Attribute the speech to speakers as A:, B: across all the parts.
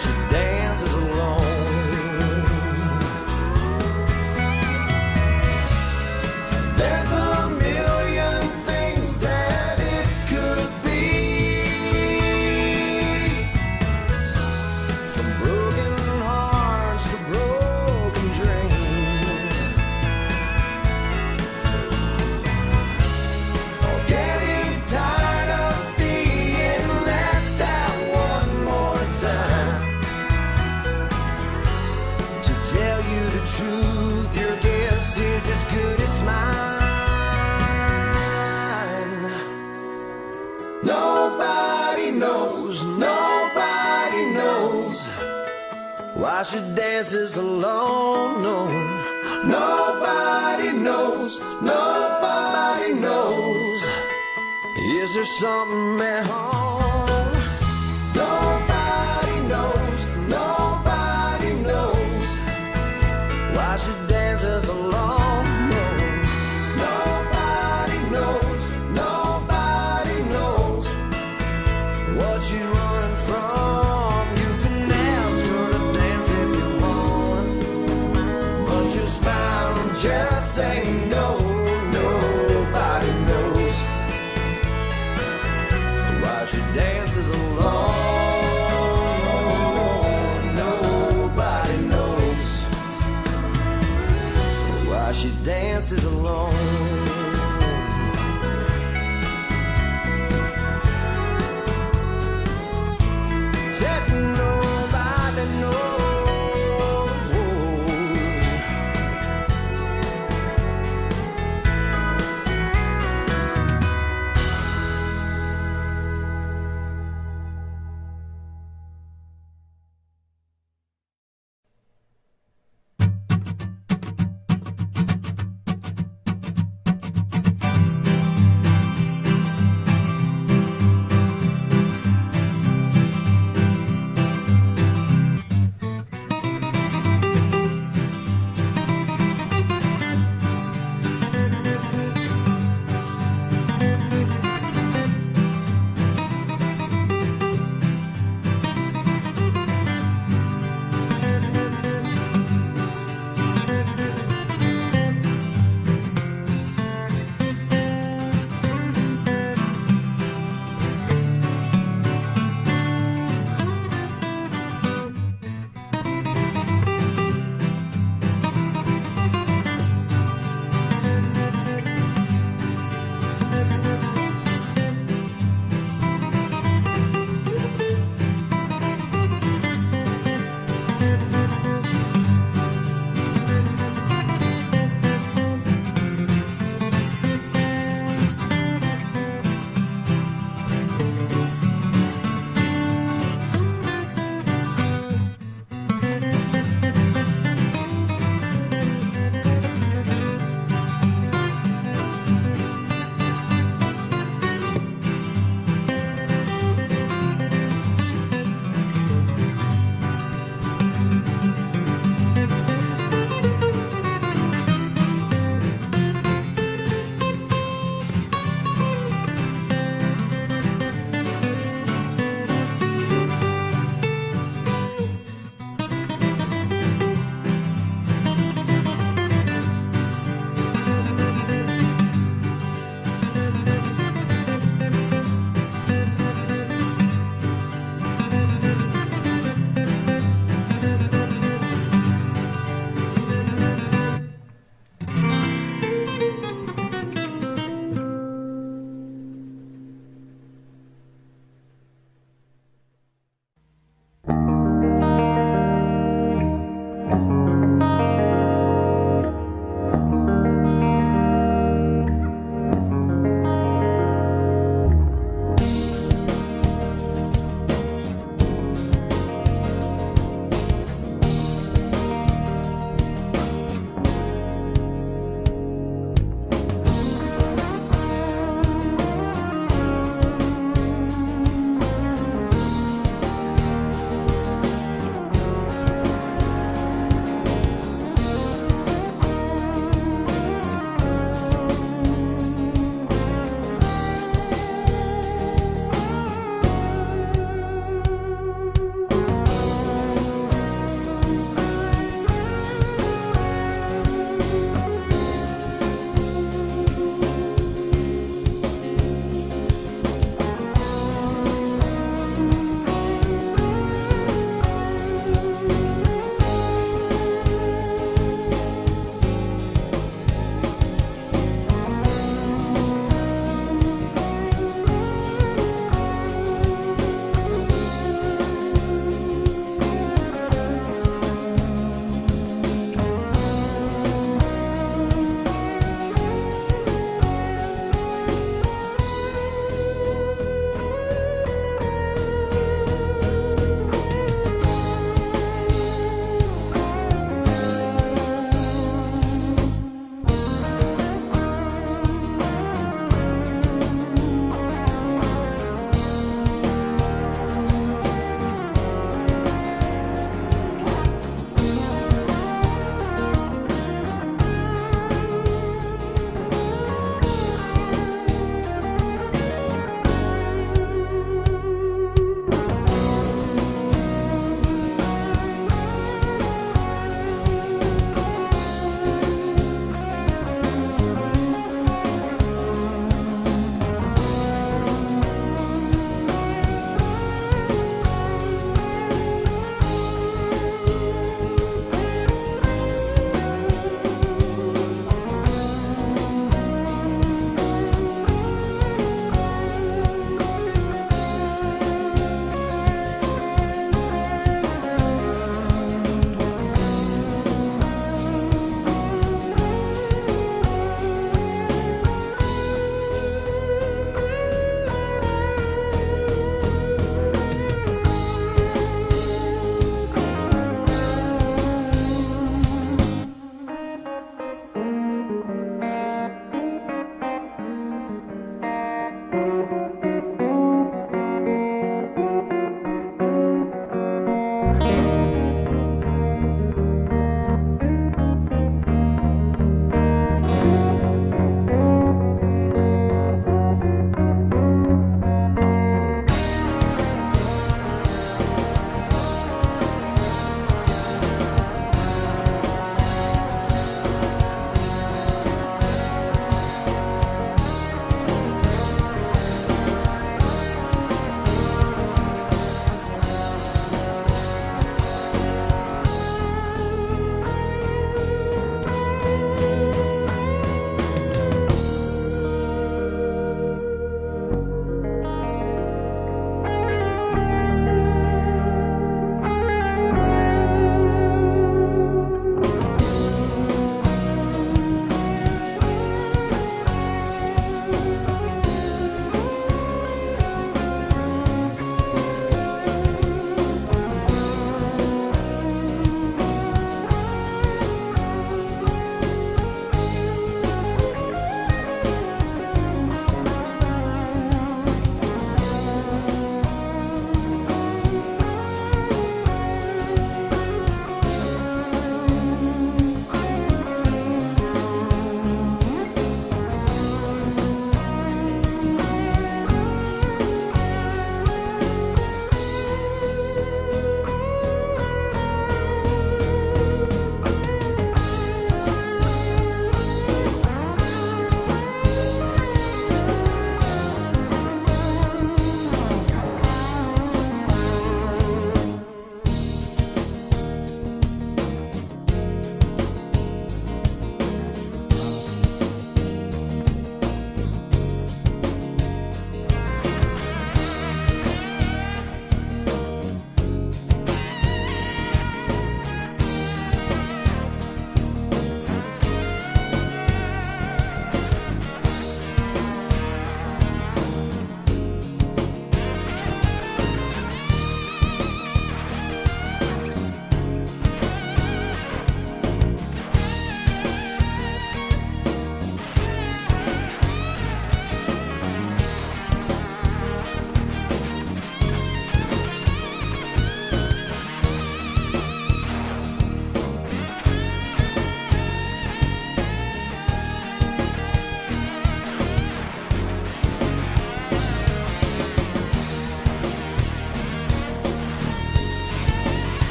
A: she dances alone. There's a million things that it could be, from broken hearts to broken dreams, or getting tired of being left out one more time. To tell you the truth, your guess is as good as mine. Nobody knows why she dances alone. No, nobody knows. Is there something at home? Nobody knows why she dances alone. No, nobody knows what she's running from. You can ask her to dance if you want, but you smile and just say no. Nobody knows why she dances alone. Nobody knows why she dances alone. Said nobody knows.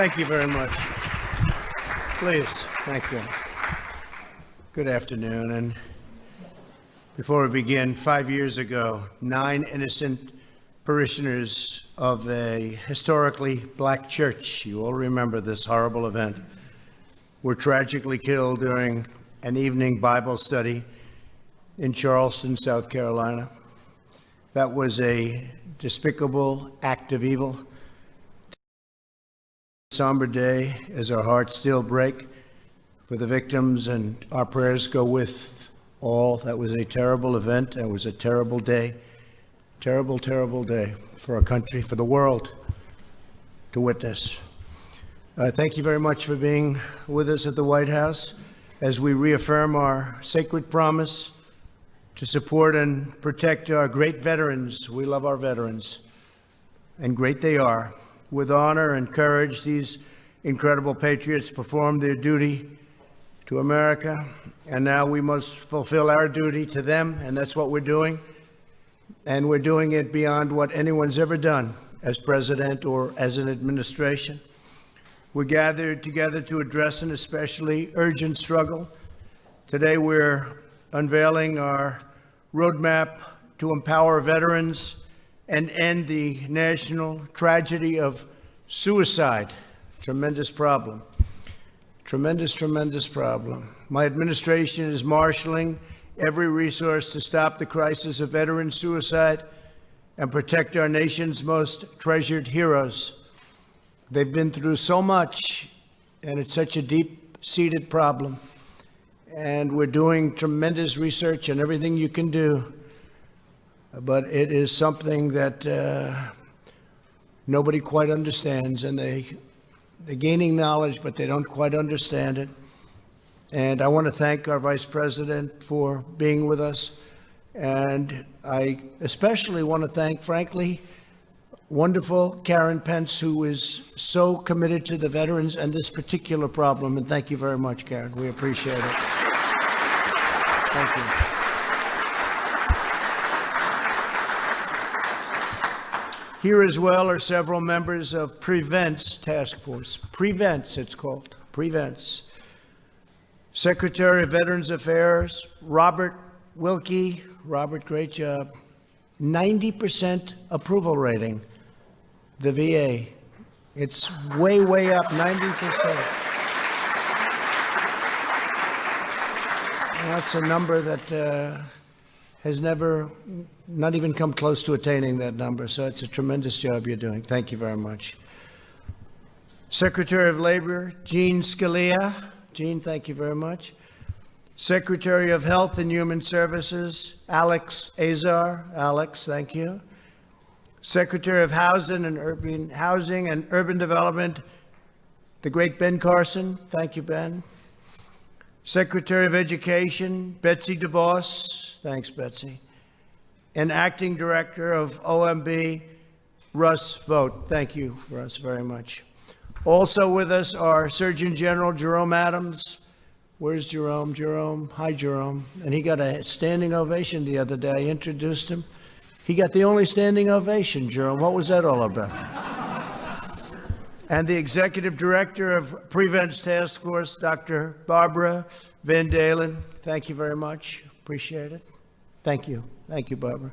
B: Thank you very much. Please, thank you. Good afternoon. And before we begin, 5 years ago, 9 innocent parishioners of a historically black church, you all remember this horrible event, were tragically killed during an evening Bible study in Charleston, South Carolina. That was a despicable act of evil. Somber day as our hearts still break for the victims, and our prayers go with all. That was a terrible event. That was a terrible day. Terrible, terrible day for our country, for the world to witness. Thank you very much for being with us at the White House as we reaffirm our sacred promise to support and protect our great veterans. We love our veterans, and great they are. With honor and courage, these incredible patriots performed their duty to America, and now we must fulfill our duty to them, and that's what we're doing. And we're doing it beyond what anyone's ever done as president or as an administration. We're gathered together to address an especially urgent struggle. Today, we're unveiling our roadmap to empower veterans and end the national tragedy of suicide. Tremendous problem. Tremendous, tremendous problem. My administration is marshaling every resource to stop the crisis of veteran suicide and protect our nation's most treasured heroes. They've been through so much, and it's such a deep-seated problem. And we're doing tremendous research and everything you can do. But it is something that nobody quite understands, and they're gaining knowledge, but they don't quite understand it. And I want to thank our Vice President for being with us. And I especially want to thank, frankly, wonderful Karen Pence, who is so committed to the veterans and this particular problem. And thank you very much, Karen. We appreciate it. Thank you. Here as well are several members of Prevent's task force. Prevent's, it's called. Prevent's. Secretary of Veterans Affairs, Robert Wilkie. Robert, great job. 90% approval rating, the VA. It's way, way up, 90%. That's a number that has never, not even come close to attaining that number. So it's a tremendous job you're doing. Thank you very much. Secretary of Labor, Jean Scalia. Jean, thank you very much. Secretary of Health and Human Services, Alex Azar. Alex, thank you. Secretary of Housing and Urban Development, the great Ben Carson. Thank you, Ben. Secretary of Education, Betsy DeVos. Thanks, Betsy. And Acting Director of OMB, Russ Vogt. Thank you, Russ, very much. Also with us are Surgeon General Jerome Adams. Where's Jerome? Jerome, hi, Jerome. And he got a standing ovation the other day. I introduced him. He got the only standing ovation, Jerome. What was that all about? And the Executive Director of Prevent's Task Force, Dr. Barbara Van Dalen. Thank you very much. Appreciate it. Thank you. Thank you, Barbara.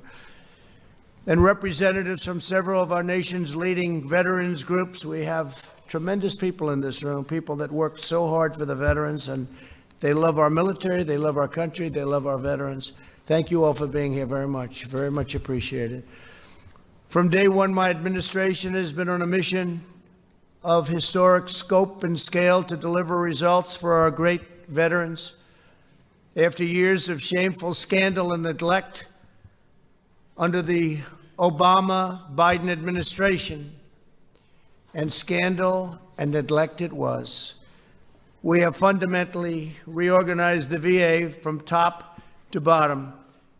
B: And representatives from several of our nation's leading veterans groups. We have tremendous people in this room, people that worked so hard for the veterans, and they love our military, they love our country, they love our veterans. Thank you all for being here very much appreciated. From day one, my administration has been on a mission of historic scope and scale to deliver results for our great veterans. After years of shameful scandal and neglect under the Obama-Biden administration, and scandal and neglect it was, we have fundamentally reorganized the VA from top to bottom,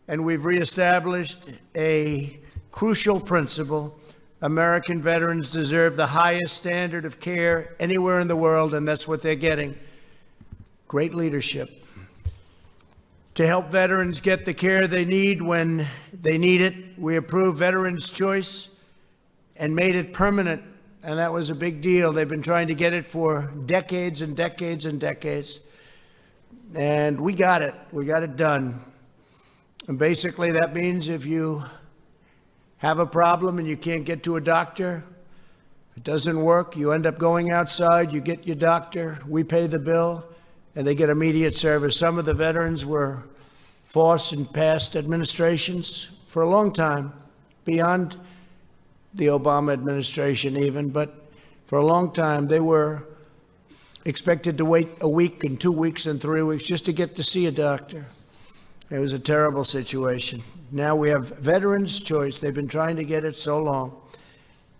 B: and we've reestablished a crucial principle. American veterans deserve the highest standard of care anywhere in the world, and that's what they're getting. Great leadership. To help veterans get the care they need when they need it, we approved Veterans Choice and made it permanent and that was a big deal. They've been trying to get it for decades and decades and decades. And we got it. We got it done. And basically, that means if you have a problem and you can't get to a doctor, it doesn't work, you end up going outside, you get your doctor, we pay the bill, and they get immediate service. Some of the veterans were forced in past administrations for a long time, beyond the Obama administration even, but for a long time they were expected to wait a week and 2 weeks and 3 weeks just to get to see a doctor. It was a terrible situation. Now we have Veterans Choice. They've been trying to get it so long,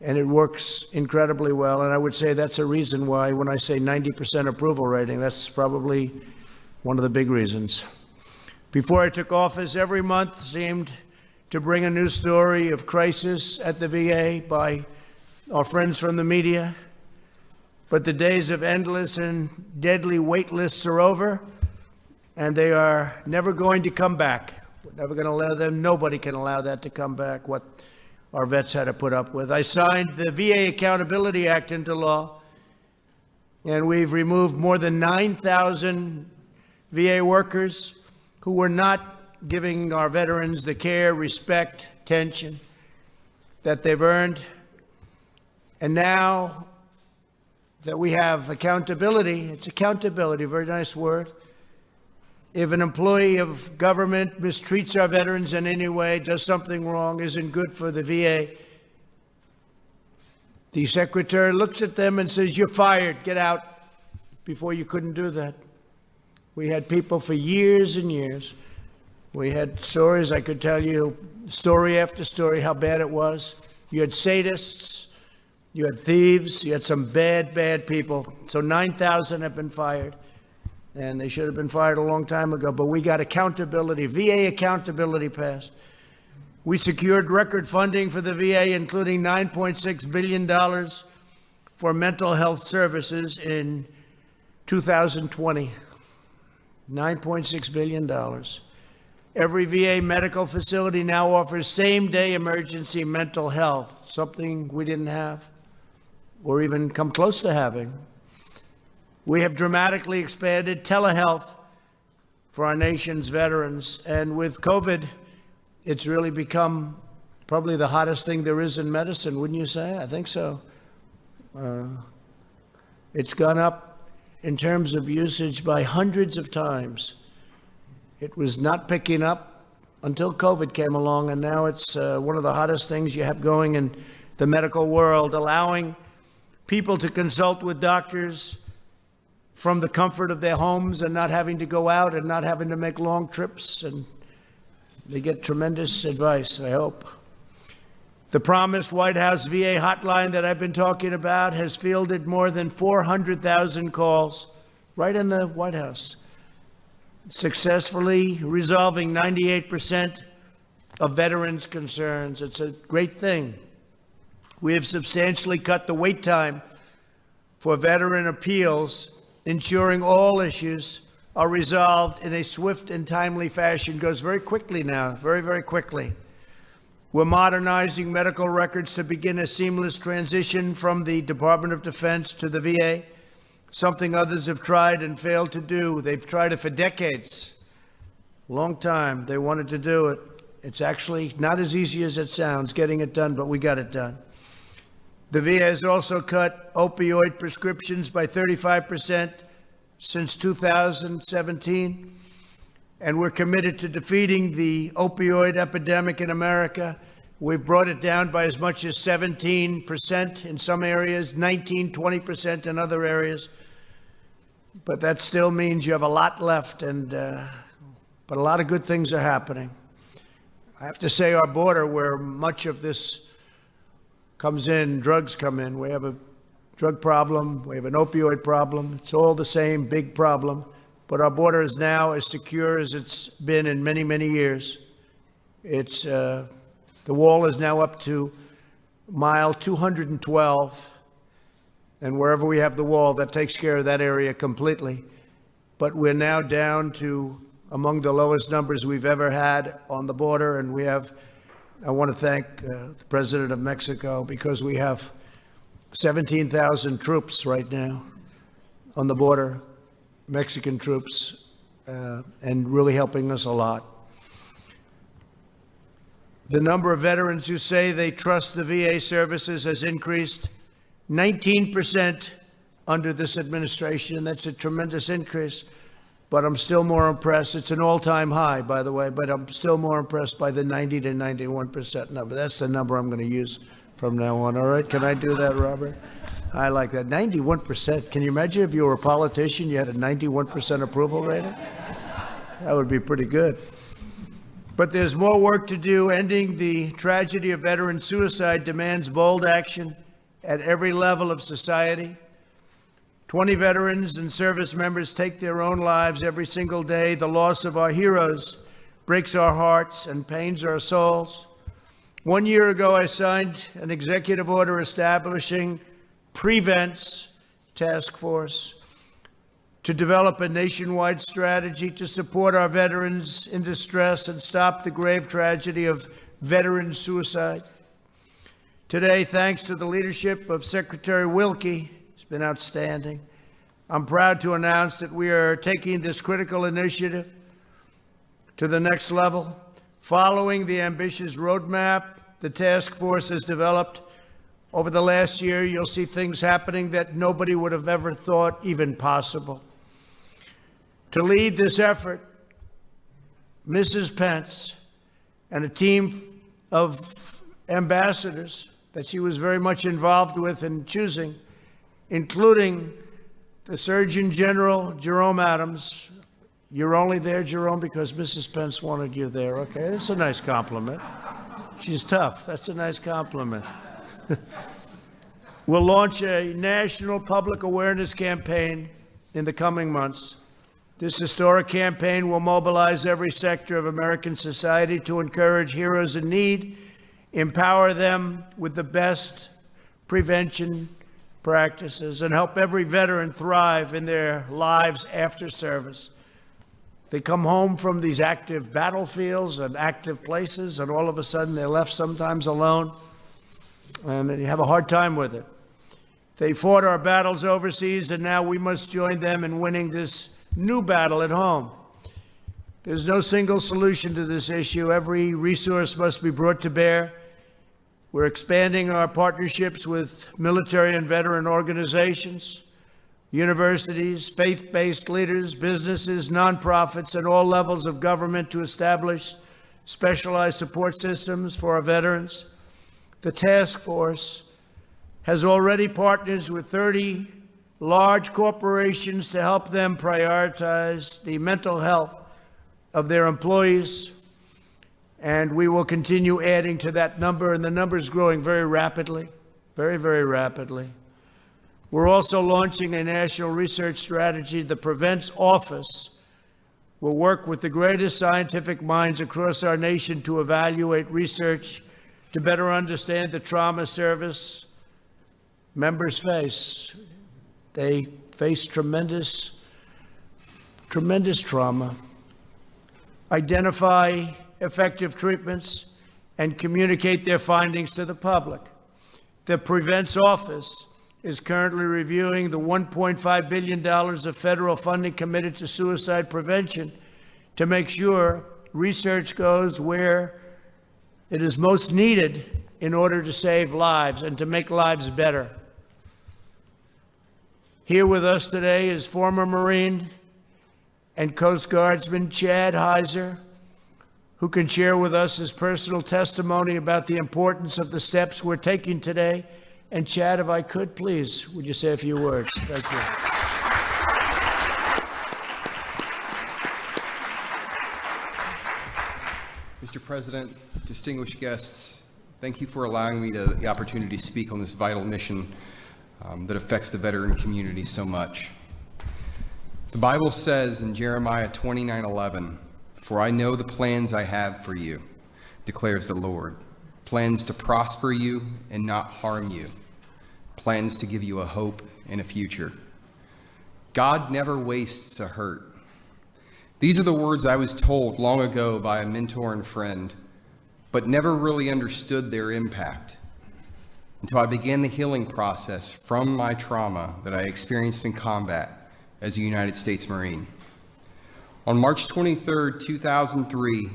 B: and it works incredibly well. And I would say that's a reason why, when I say 90% approval rating, that's probably one of the big reasons. Before I took office, every month seemed to bring a new story of crisis at the VA by our friends from the media. But the days of endless and deadly wait lists are over, and they are never going to come back. We're never going to allow them. Nobody can allow that to come back, what our vets had to put up with. I signed the VA Accountability Act into law, and we've removed more than 9,000 VA workers who were not giving our veterans the care, respect, attention that they've earned. And now that we have accountability, it's accountability, a very nice word. If an employee of government mistreats our veterans in any way, does something wrong, isn't good for the VA, the secretary looks at them and says, "You're fired, get out." Before, you couldn't do that. We had people for years and years. We had stories, I could tell you, story after story, how bad it was. You had sadists, you had thieves, you had some bad, bad people. So 9,000 have been fired. And they should have been fired a long time ago, but we got accountability, VA accountability passed. We secured record funding for the VA, including $9.6 billion for mental health services in 2020. $9.6 billion. Every VA medical facility now offers same-day emergency mental health, something we didn't have or even come close to having. We have dramatically expanded telehealth for our nation's veterans. And with COVID, it's really become probably the hottest thing there is in medicine, wouldn't you say? I think so. It's gone up in terms of usage by hundreds of times. It was not picking up until COVID came along, and now it's one of the hottest things you have going in the medical world, allowing people to consult with doctors from the comfort of their homes and not having to go out and not having to make long trips, and they get tremendous advice, I hope. The promised White House VA hotline that I've been talking about has fielded more than 400,000 calls right in the White House, successfully resolving 98% of veterans' concerns. It's a great thing. We have substantially cut the wait time for veteran appeals, ensuring all issues are resolved in a swift and timely fashion. It goes very quickly now, very, very quickly. We're modernizing medical records to begin a seamless transition from the Department of Defense to the VA, something others have tried and failed to do. They've tried it for decades, long time. They wanted to do it. It's actually not as easy as it sounds, getting it done, but we got it done. The VA has also cut opioid prescriptions by 35% since 2017, and we're committed to defeating the opioid epidemic in America. We've brought it down by as much as 17% in some areas, 19, 20% in other areas. But that still means you have a lot left, but a lot of good things are happening. I have to say, our border, where much of this comes in, drugs come in. We have a drug problem. We have an opioid problem. It's all the same big problem. But our border is now as secure as it's been in many, many years. It's the wall is now up to mile 212. And wherever we have the wall, that takes care of that area completely. But we're now down to among the lowest numbers we've ever had on the border. And we have, I want to thank the President of Mexico, because we have 17,000 troops right now on the border, Mexican troops, and really helping us a lot. The number of veterans who say they trust the VA services has increased 19% under this administration. That's a tremendous increase, but I'm still more impressed. It's an all-time high, by the way, but I'm still more impressed by the 90 to 91% number. That's the number I'm going to use from now on. All right, can I do that, Robert? I like that. 91%. Can you imagine if you were a politician, you had a 91% approval rating? That would be pretty good. But there's more work to do. Ending the tragedy of veteran suicide demands bold action at every level of society. 20 veterans and service members take their own lives every single day. The loss of our heroes breaks our hearts and pains our souls. 1 year ago, I signed an executive order establishing Prevent's task force to develop a nationwide strategy to support our veterans in distress and stop the grave tragedy of veteran suicide. Today, thanks to the leadership of Secretary Wilkie, it's been outstanding, I'm proud to announce that we are taking this critical initiative to the next level. Following the ambitious roadmap the task force has developed over the last year, you'll see things happening that nobody would have ever thought even possible. To lead this effort, Mrs. Pence and a team of ambassadors that she was very much involved with in choosing, including the Surgeon General, Jerome Adams. You're only there, Jerome, because Mrs. Pence wanted you there. Okay, that's a nice compliment. She's tough. That's a nice compliment. We'll launch a national public awareness campaign in the coming months. This historic campaign will mobilize every sector of American society to encourage heroes in need, empower them with the best prevention practices, and help every veteran thrive in their lives after service. They come home from these active battlefields and active places, and all of a sudden they're left sometimes alone, and you have a hard time with it. They fought our battles overseas, and now we must join them in winning this new battle at home. There's no single solution to this issue. Every resource must be brought to bear. We're expanding our partnerships with military and veteran organizations, universities, faith-based leaders, businesses, nonprofits, and all levels of government to establish specialized support systems for our veterans. The task force has already partners with 30 large corporations to help them prioritize the mental health of their employees, and we will continue adding to that number, and the number is growing very rapidly, very, very rapidly. We're also launching a national research strategy. The Prevent's Office will work with the greatest scientific minds across our nation to evaluate research to better understand the trauma service members face. They face tremendous trauma. Identify effective treatments and communicate their findings to the public. The Prevent's Office is currently reviewing the $1.5 billion of federal funding committed to suicide prevention to make sure research goes where it is most needed in order to save lives and to make lives better. Here with us today is former Marine and Coast Guardsman Chad Heiser, who can share with us his personal testimony about the importance of the steps we're taking today. And Chad, if I could, please, would you say a few words? Thank you.
C: Mr. President, distinguished guests, thank you for allowing me the opportunity to speak on this vital mission that affects the veteran community so much. The Bible says in Jeremiah 29:11, "For I know the plans I have for you, declares the Lord, plans to prosper you and not harm you, plans to give you a hope and a future." God never wastes a hurt. These are the words I was told long ago by a mentor and friend, but never really understood their impact. until I began the healing process from my trauma that I experienced in combat as a United States Marine. On March 23, 2003,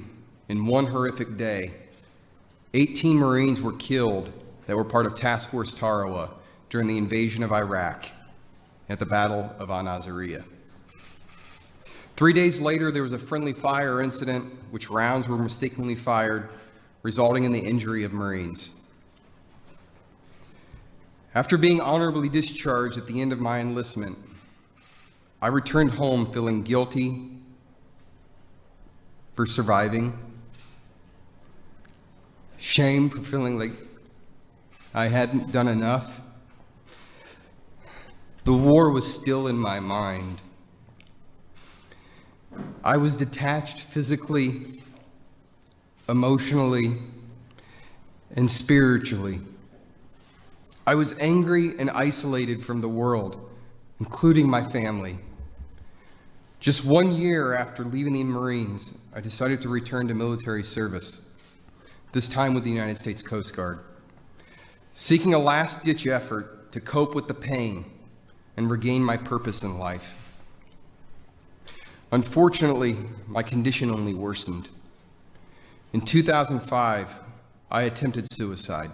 C: in one horrific day, 18 Marines were killed that were part of Task Force Tarawa during the invasion of Iraq at the Battle of Al-Naziriyah. 3 days later, there was a friendly fire incident which rounds were mistakenly fired, resulting in the injury of Marines. After being honorably discharged at the end of my enlistment, I returned home feeling guilty for surviving, shame for feeling like I hadn't done enough. The war was still in my mind. I was detached physically, emotionally, and spiritually. I was angry and isolated from the world, including my family. Just 1 year after leaving the Marines, I decided to return to military service, this time with the United States Coast Guard, seeking a last-ditch effort to cope with the pain and regain my purpose in life. Unfortunately, my condition only worsened. In 2005, I attempted suicide.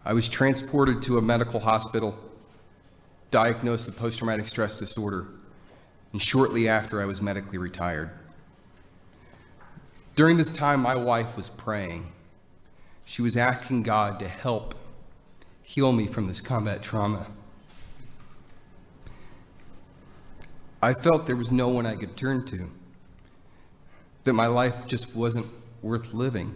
C: I was transported to a medical hospital, diagnosed with post-traumatic stress disorder, and shortly after I was medically retired. During this time, my wife was praying. She was asking God to help heal me from this combat trauma. I felt there was no one I could turn to, that my life just wasn't worth living.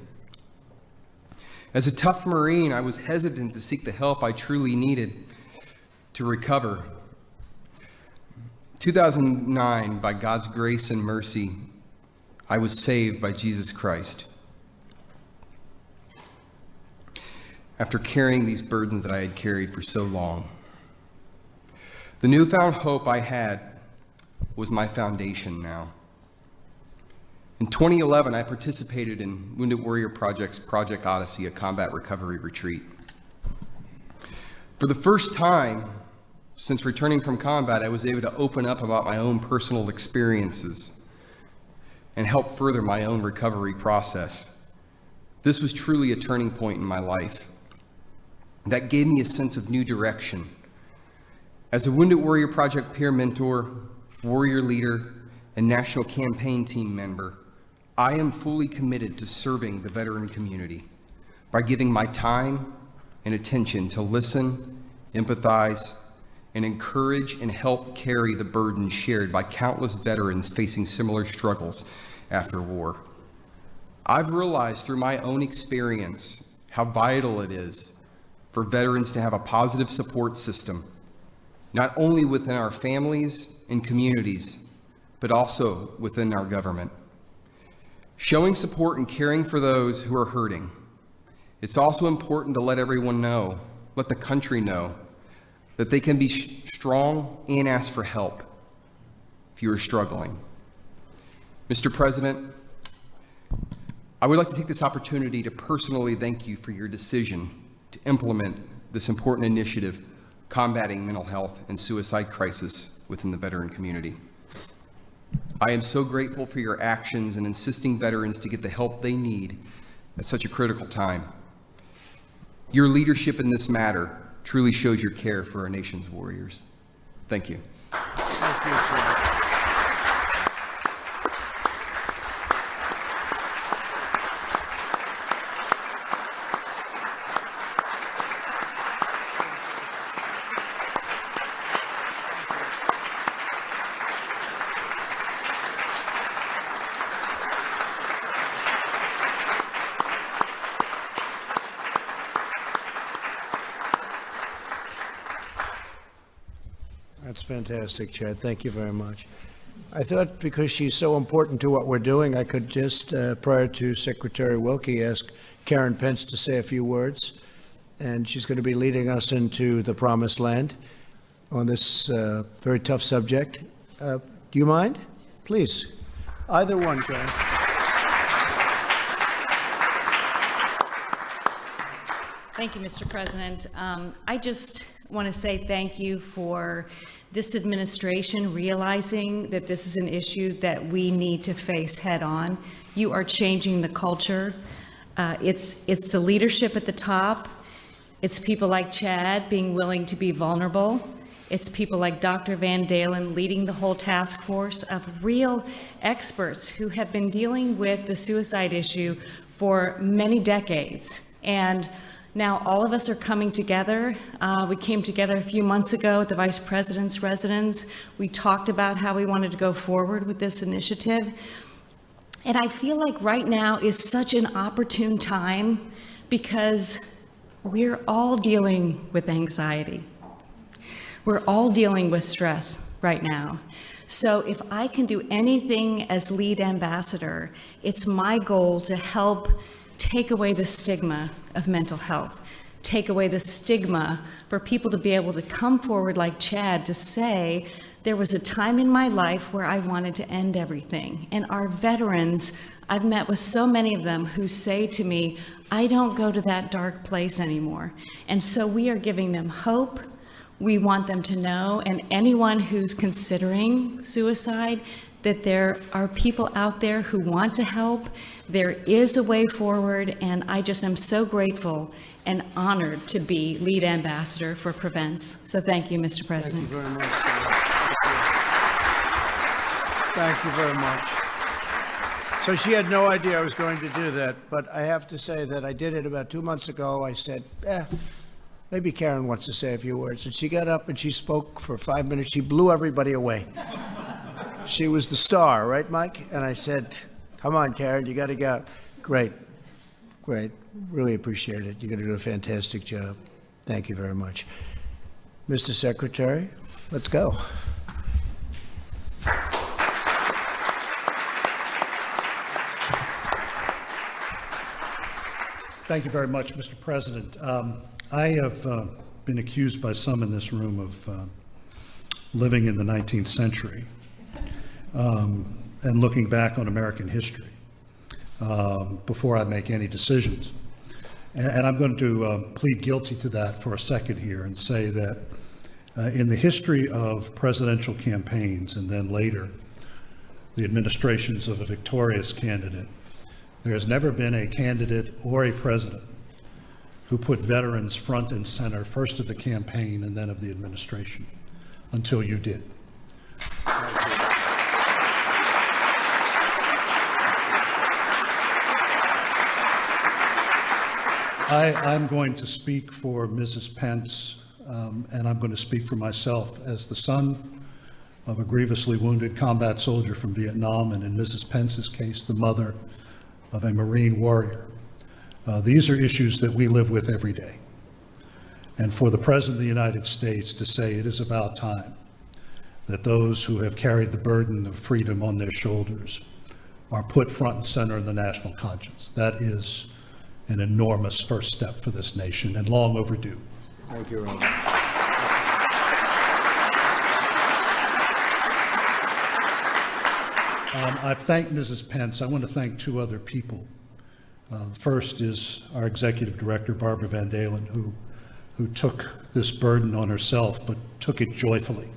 C: As a tough Marine, I was hesitant to seek the help I truly needed to recover. 2009, by God's grace and mercy, I was saved by Jesus Christ. After carrying these burdens that I had carried for so long, the newfound hope I had was my foundation now. In 2011, I participated in Wounded Warrior Project's Project Odyssey, a combat recovery retreat. For the first time since returning from combat, I was able to open up about my own personal experiences and help further my own recovery process. This was truly a turning point in my life. That gave me a sense of new direction. As a Wounded Warrior Project peer mentor, warrior leader, and national campaign team member, I am fully committed to serving the veteran community by giving my time and attention to listen, empathize, and encourage and help carry the burden shared by countless veterans facing similar struggles after war. I've realized through my own experience how vital it is for veterans to have a positive support system, not only within our families and communities, but also within our government. Showing support and caring for those who are hurting. It's also important to let everyone know, let the country know, that they can be strong and ask for help if you are struggling. Mr. President, I would like to take this opportunity to personally thank you for your decision to implement this important initiative combating mental health and suicide crisis within the veteran community. I am so grateful for your actions in insisting veterans to get the help they need at such a critical time. Your leadership in this matter truly shows your care for our nation's warriors. Thank you.
B: Thank you, sir. That's fantastic, Chad. Thank you very much. I thought because she's so important to what we're doing, I could just, prior to Secretary Wilkie, ask Karen Pence to say a few words. And she's going to be leading us into the promised land on this very tough subject. Do you mind? Please. Either one, Karen.
D: Thank you, Mr. President. I just want to say thank you for this administration realizing that this is an issue that we need to face head on. You are changing the culture. It's the leadership at the top. It's people like Chad being willing to be vulnerable. It's people like Dr. Van Dalen leading the whole task force of real experts who have been dealing with the suicide issue for many decades. And now all of us are coming together. We came together a few months ago at the Vice President's residence. We talked about how we wanted to go forward with this initiative. And I feel like right now is such an opportune time because we're all dealing with anxiety. We're all dealing with stress right now. So if I can do anything as lead ambassador, it's my goal to help take away the stigma of mental health, take away the stigma for people to be able to come forward like Chad to say, there was a time in my life where I wanted to end everything. And our veterans, I've met with so many of them who say to me, I don't go to that dark place anymore. And so we are giving them hope. We want them to know, and anyone who's considering suicide, that there are people out there who want to help. There is a way forward, and I just am so grateful and honored to be lead ambassador for Prevents. So thank you, Mr. President.
B: Thank you very much. Thank you very much. So she had no idea I was going to do that, but I have to say that I did it about 2 months ago. I said, maybe Karen wants to say a few words. And she got up and she spoke for 5 minutes. She blew everybody away. She was the star, right, Mike? And I said, come on, Karen, you got to go. Great, great. Really appreciate it. You're going to do a fantastic job. Thank you very much. Mr. Secretary, let's go.
E: Thank you very much, Mr. President. I have been accused by some in this room of living in the 19th century and looking back on American history before I make any decisions. And I'm going to plead guilty to that for a second here and say that in the history of presidential campaigns and then later the administrations of a victorious candidate, there has never been a candidate or a president who put veterans front and center, first of the campaign and then of the administration, until you did. I'm going to speak for Mrs. Pence, and I'm going to speak for myself as the son of a grievously wounded combat soldier from Vietnam, and in Mrs. Pence's case, the mother of a Marine warrior. These are issues that we live with every day. And for the President of the United States to say it is about time that those who have carried the burden of freedom on their shoulders are put front and center in the national conscience, that is an enormous first step for this nation and long overdue.
B: Thank you, Robert.
E: I've thanked Mrs. Pence. I want to thank two other people. First is our executive director, Barbara Van Dalen, who took this burden on herself, but took it joyfully,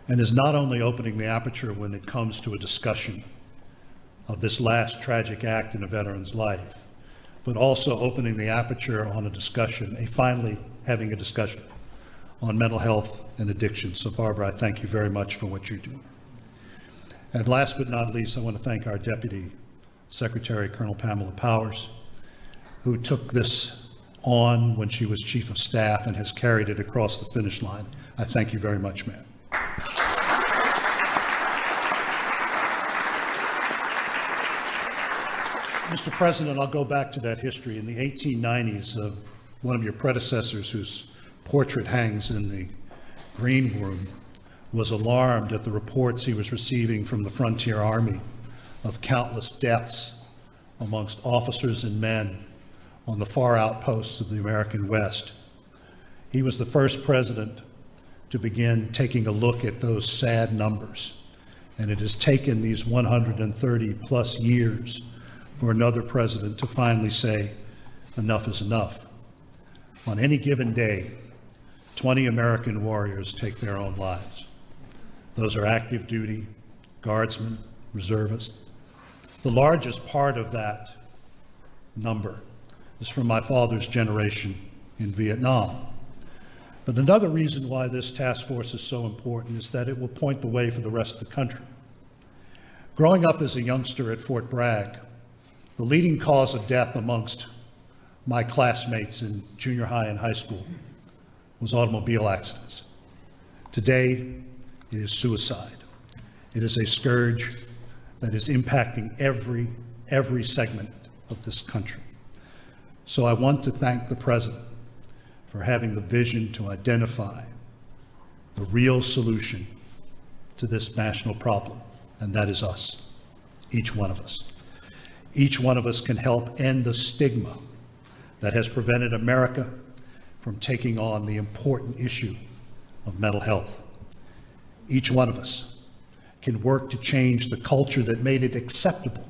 E: and is not only opening the aperture when it comes to a discussion of this last tragic act in a veteran's life, but also opening the aperture on a discussion, finally having a discussion on mental health and addiction. So Barbara, I thank you very much for what you're doing. And last but not least, I want to thank our Deputy Secretary, Colonel Pamela Powers, who took this on when she was Chief of Staff and has carried it across the finish line. I thank you very much, ma'am. Mr. President, I'll go back to that history. In the 1890s, one of your predecessors, whose portrait hangs in the green room, was alarmed at the reports he was receiving from the Frontier Army of countless deaths amongst officers and men on the far outposts of the American West. He was the first president to begin taking a look at those sad numbers, and it has taken these 130 plus years for another president to finally say, enough is enough. On any given day, 20 American warriors take their own lives. Those are active duty, guardsmen, reservists. The largest part of that number is from my father's generation in Vietnam. But another reason why this task force is so important is that it will point the way for the rest of the country. Growing up as a youngster at Fort Bragg, the leading cause of death amongst my classmates in junior high and high school was automobile accidents. Today, it is suicide. It is a scourge that is impacting every segment of this country. So I want to thank the President for having the vision to identify the real solution to this national problem, and that is us, each one of us. Each one of us can help end the stigma that has prevented America from taking on the important issue of mental health. Each one of us can work to change the culture that made it acceptable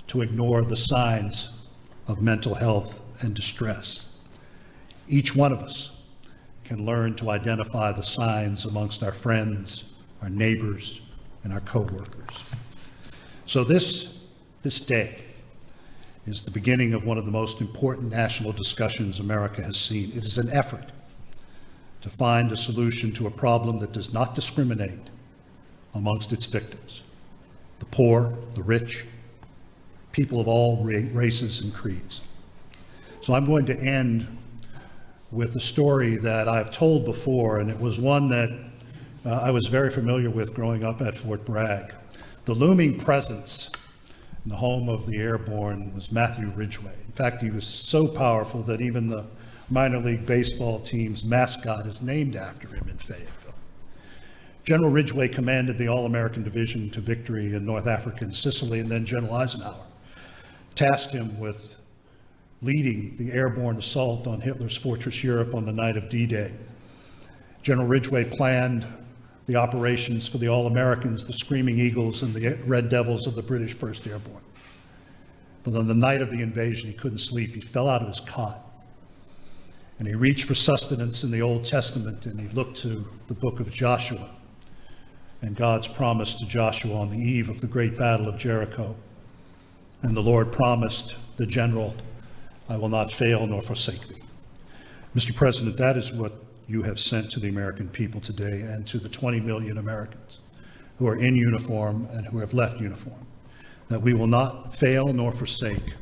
E: to ignore the signs of mental health and distress. Each one of us can learn to identify the signs amongst our friends, our neighbors, and our coworkers. So this day is the beginning of one of the most important national discussions America has seen. It is an effort to find a solution to a problem that does not discriminate amongst its victims: the poor, the rich, people of all races and creeds. So I'm going to end with a story that I've told before, and it was one that I was very familiar with growing up at Fort Bragg. The looming presence in the home of the airborne was Matthew Ridgway. In fact, he was so powerful that even the minor league baseball team's mascot is named after him in Fayetteville. General Ridgway commanded the All-American Division to victory in North Africa and Sicily, and then General Eisenhower tasked him with leading the airborne assault on Hitler's fortress Europe on the night of D-Day. General Ridgway planned the operations for the All-Americans, the Screaming Eagles, and the Red Devils of the British 1st Airborne. But on the night of the invasion, he couldn't sleep. He fell out of his cot, and he reached for sustenance in the Old Testament, and he looked to the book of Joshua and God's promise to Joshua on the eve of the great battle of Jericho. And the Lord promised the general, "I will not fail nor forsake thee." Mr. President, that is what you have sent to the American people today and to the 20 million Americans who are in uniform and who have left uniform, that we will not fail nor forsake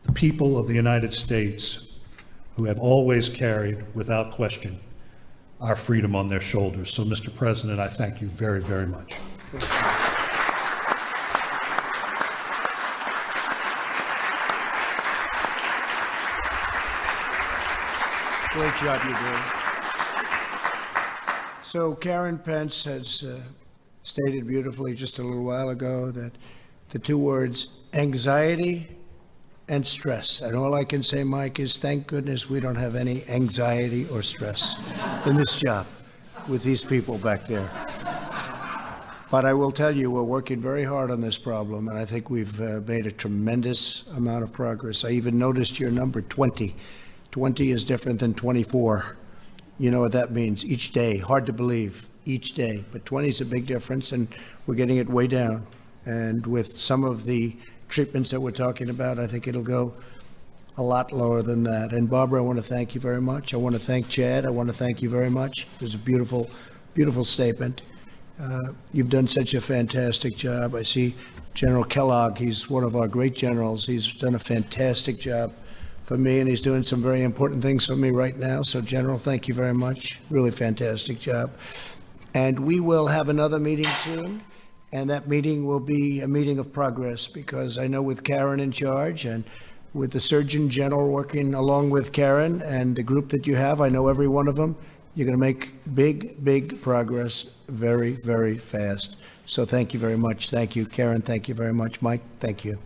E: the people of the United States who have always carried, without question, our freedom on their shoulders. So, Mr. President, I thank you very, very much.
B: Great job you're doing. So Karen Pence has stated beautifully just a little while ago that the two words anxiety and stress. And all I can say, Mike, is thank goodness we don't have any anxiety or stress in this job with these people back there. But I will tell you, we're working very hard on this problem, and I think we've made a tremendous amount of progress. I even noticed your number 20. 20 is different than 24. You know what that means, each day. Hard to believe, each day. But 20 is a big difference, and we're getting it way down. And with some of the treatments that we're talking about, I think it'll go a lot lower than that. And Barbara, I want to thank you very much. I want to thank Chad. I want to thank you very much. It was a beautiful, beautiful statement. You've done such a fantastic job. I see General Kellogg. He's one of our great generals. He's done a fantastic job for me, and he's doing some very important things for me right now. So, General, thank you very much. Really fantastic job. And we will have another meeting soon, and that meeting will be a meeting of progress, because I know with Karen in charge and with the Surgeon General working along with Karen and the group that you have, I know every one of them, you're going to make big, big progress very, very fast. So thank you very much. Thank you, Karen. Thank you very much. Mike, thank you.